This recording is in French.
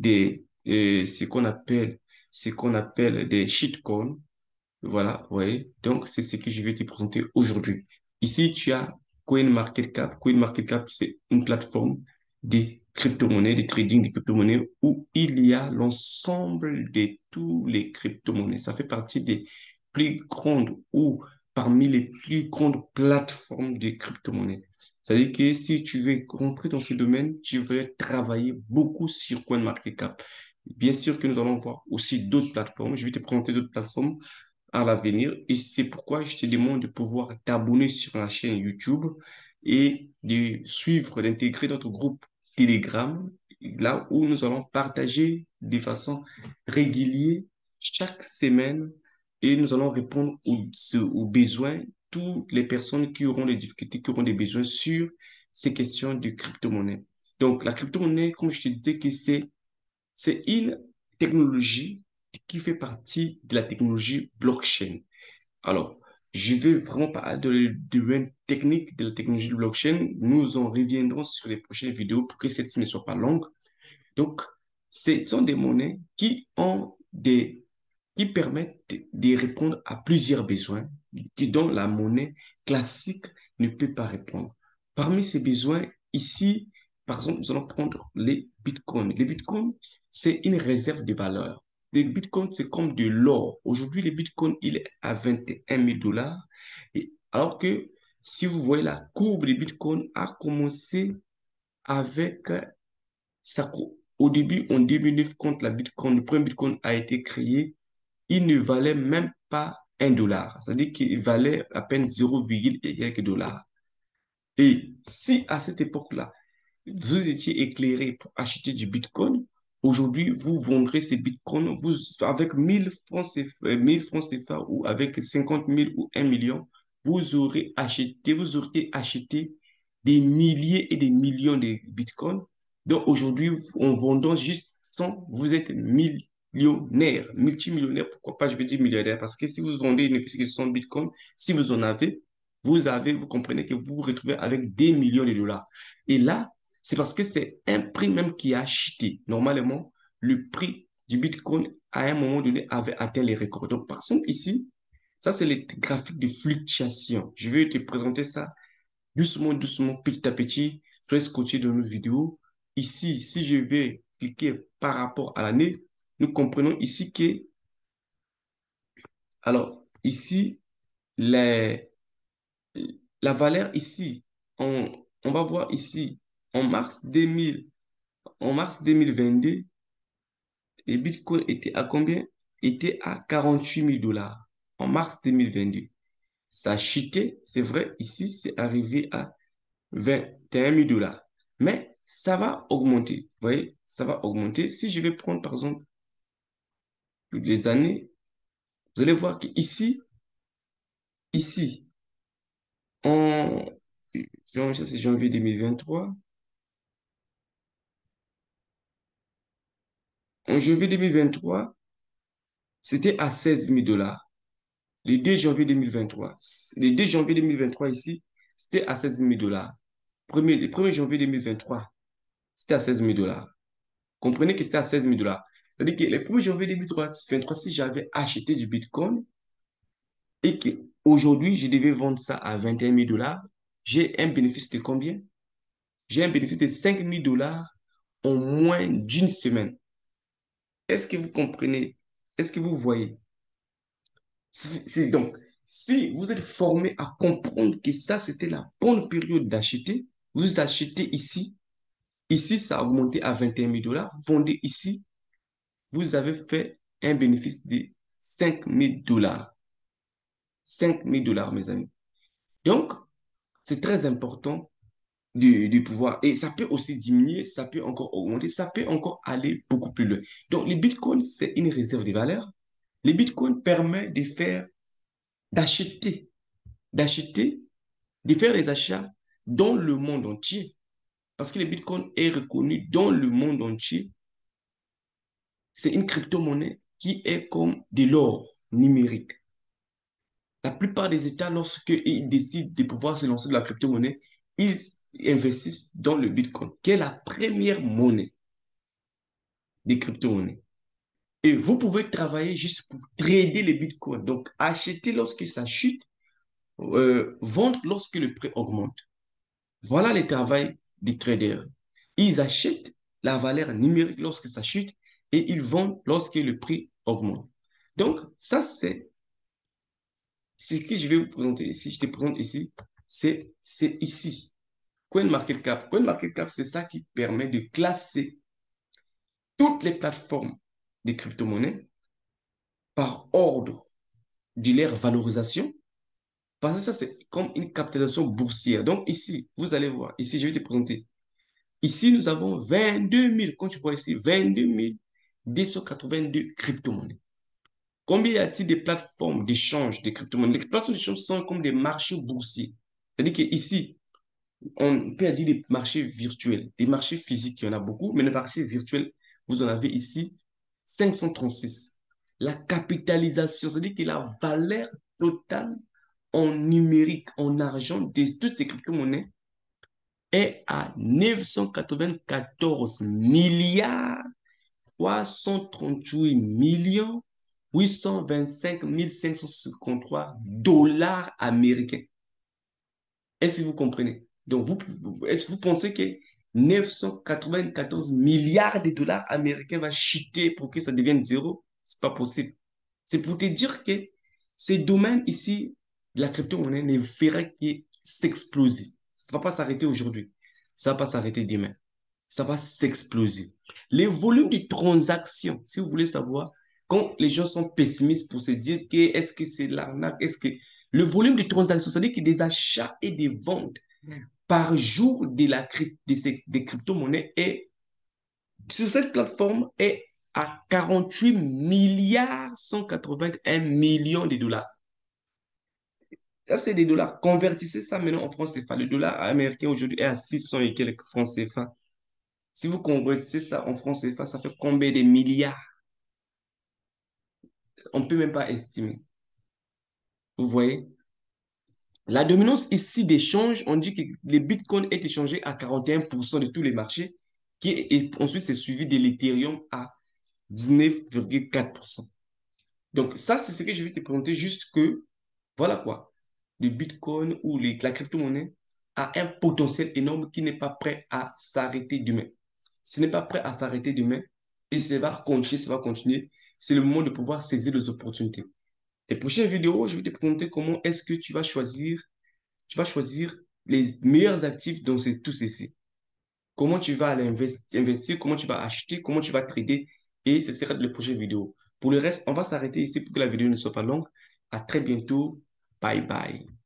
ce qu'on appelle des shitcoins. Voilà, oui. Donc, c'est ce que je vais te présenter aujourd'hui. Ici, tu as CoinMarketCap. CoinMarketCap, c'est une plateforme des crypto-monnaies, de trading des crypto-monnaies où il y a l'ensemble de tous les crypto-monnaies. Ça fait partie des plus grandes ou parmi les plus grandes plateformes de crypto-monnaies. C'est-à-dire que si tu veux rentrer dans ce domaine, tu veux travailler beaucoup sur CoinMarketCap. Bien sûr que nous allons voir aussi d'autres plateformes. Je vais te présenter d'autres plateformes à l'avenir. Et c'est pourquoi je te demande de pouvoir t'abonner sur la chaîne YouTube et de suivre, d'intégrer notre groupe Telegram, là où nous allons partager de façon régulière chaque semaine et nous allons répondre aux besoins, toutes les personnes qui auront des difficultés, qui auront des besoins sur ces questions de crypto-monnaie. Donc, la crypto-monnaie, comme je te disais, que c'est une technologie qui fait partie de la technologie blockchain. Alors, je vais vraiment parler de domaine technique de la technologie de blockchain. Nous en reviendrons sur les prochaines vidéos pour que celle-ci ne soit pas longue. Donc, ce sont des monnaies qui permettent de répondre à plusieurs besoins dont la monnaie classique ne peut pas répondre. Parmi ces besoins, ici, par exemple, nous allons prendre les bitcoins. Les bitcoins, c'est une réserve de valeur. Les bitcoins, c'est comme de l'or. Aujourd'hui, les bitcoins, il est à 21 000 dollars. Alors que si vous voyez la courbe des bitcoins a commencé avec ça, au début, en 2009, quand le premier bitcoin a été créé, il ne valait même pas 1 dollar. C'est-à-dire qu'il valait à peine 0, et quelques dollars. Et si à cette époque-là, vous étiez éclairé pour acheter du Bitcoin, aujourd'hui, vous vendrez ces Bitcoins avec 1000 francs CFA ou avec 50 000 ou 1 million, vous aurez acheté des milliers et des millions de Bitcoins. Donc aujourd'hui, en vendant juste 100, vous êtes millionnaire, multimillionnaire, pourquoi pas, je veux dire millionnaire, parce que si vous vendez une puce de 100 Bitcoins, si vous en avez, vous comprenez que vous vous retrouvez avec des millions de dollars. Et là, c'est parce que c'est un prix même qui a chuté. Normalement, le prix du Bitcoin, à un moment donné, avait atteint les records. Donc, par exemple, ici, ça, c'est les graphiques de fluctuation. Je vais te présenter ça doucement, doucement, petit à petit. Soyez scotché dans nos vidéos. Ici, si je vais cliquer par rapport à l'année, nous comprenons ici que, alors, ici, les, la valeur ici, on va voir ici, en mars 2000, en mars 2022, les bitcoins étaient à combien? Étaient à 48 000 dollars en mars 2022. Ça a chuté, c'est vrai, ici, c'est arrivé à 21 000 dollars. Mais ça va augmenter, vous voyez, ça va augmenter. Si je vais prendre, par exemple, les années, vous allez voir qu'ici, ici, en c'est janvier 2023, en janvier 2023, c'était à 16 000 dollars. Le 2 janvier 2023. Le 2 janvier 2023 ici, c'était à 16 000 dollars. Le 1er janvier 2023, c'était à 16 000 dollars. Comprenez que c'était à 16 000 dollars. C'est-à-dire que le 1er janvier 2023, si j'avais acheté du Bitcoin et qu'aujourd'hui, je devais vendre ça à 21 000 dollars, j'ai un bénéfice de combien? J'ai un bénéfice de 5 000 dollars en moins d'une semaine. Est-ce que vous comprenez? Est-ce que vous voyez? C'est donc, si vous êtes formé à comprendre que ça, c'était la bonne période d'acheter, vous achetez ici, ici, ça a augmenté à 21 000 dollars, vous vendez ici, vous avez fait un bénéfice de 5 000 dollars. 5 000 dollars, mes amis. Donc, c'est très important de pouvoir, et ça peut aussi diminuer, ça peut encore augmenter, ça peut encore aller beaucoup plus loin. Donc, le Bitcoin, c'est une réserve de valeur. Le Bitcoin permet d'acheter, d'acheter de faire des achats dans le monde entier. Parce que le Bitcoin est reconnu dans le monde entier. C'est une crypto-monnaie qui est comme de l'or numérique. La plupart des États, lorsqu'ils décident de pouvoir se lancer dans la crypto-monnaie, ils investissent dans le Bitcoin, qui est la première monnaie. des crypto-monnaies. Et vous pouvez travailler juste pour trader les bitcoins. Donc, acheter lorsque ça chute, vendre lorsque le prix augmente. Voilà le travail des traders. Ils achètent la valeur numérique lorsque ça chute et ils vendent lorsque le prix augmente. Donc, ça, c'est ce que je vais vous présenter ici. Je te présente ici. C'est ici. CoinMarketCap. CoinMarketCap, c'est ça qui permet de classer toutes les plateformes de crypto-monnaies par ordre de leur valorisation. Parce que ça, c'est comme une capitalisation boursière. Donc ici, vous allez voir, ici, je vais te présenter. Ici, nous avons 22 000, quand tu vois ici, 22 282 crypto-monnaies. Combien y a-t-il de plateformes d'échange de crypto-monnaies? Les plateformes d'échange sont comme des marchés boursiers. C'est-à-dire qu'ici, on peut dire des marchés virtuels. Des marchés physiques, il y en a beaucoup, mais les marchés virtuels, vous en avez ici 536. La capitalisation, c'est-à-dire que la valeur totale en numérique, en argent, de toutes ces crypto-monnaies est à 994 milliards 338 millions 825 553 dollars américains. Est-ce que vous comprenez? Donc, est-ce que vous pensez que 994 milliards de dollars américains va chuter pour que ça devienne zéro? C'est pas possible. C'est pour te dire que ces domaines ici, la crypto-monnaie ne fera que s'exploser. Ça ne va pas s'arrêter aujourd'hui. Ça ne va pas s'arrêter demain. Ça va s'exploser. Les volumes de transactions, si vous voulez savoir, quand les gens sont pessimistes pour se dire que est-ce que c'est l'arnaque, est-ce que le volume de transactions, c'est-à-dire que des achats et des ventes par jour des crypto-monnaies est, sur cette plateforme est à 48 milliards 181 millions de dollars. Ça, c'est des dollars. Convertissez ça maintenant en francs CFA. Le dollar américain aujourd'hui est à 600 et quelques francs CFA. Si vous convertissez ça en francs CFA, ça fait combien de milliards? On ne peut même pas estimer. Vous voyez? La dominance ici d'échange, on dit que le Bitcoin est échangé à 41% de tous les marchés, ensuite c'est suivi de l'Ethereum à 19,4%. Donc ça, c'est ce que je vais te présenter, juste que, voilà quoi, le Bitcoin ou la crypto-monnaie a un potentiel énorme qui n'est pas prêt à s'arrêter demain. Ce n'est pas prêt à s'arrêter demain et ça va continuer, ça va continuer. C'est le moment de pouvoir saisir les opportunités. Les prochaines vidéos, je vais te présenter comment est-ce que tu vas choisir les meilleurs actifs dans tous ceci. Comment tu vas aller investir, comment tu vas acheter, comment tu vas trader. Et ce sera les prochaines vidéos. Pour le reste, on va s'arrêter ici pour que la vidéo ne soit pas longue. À très bientôt. Bye bye.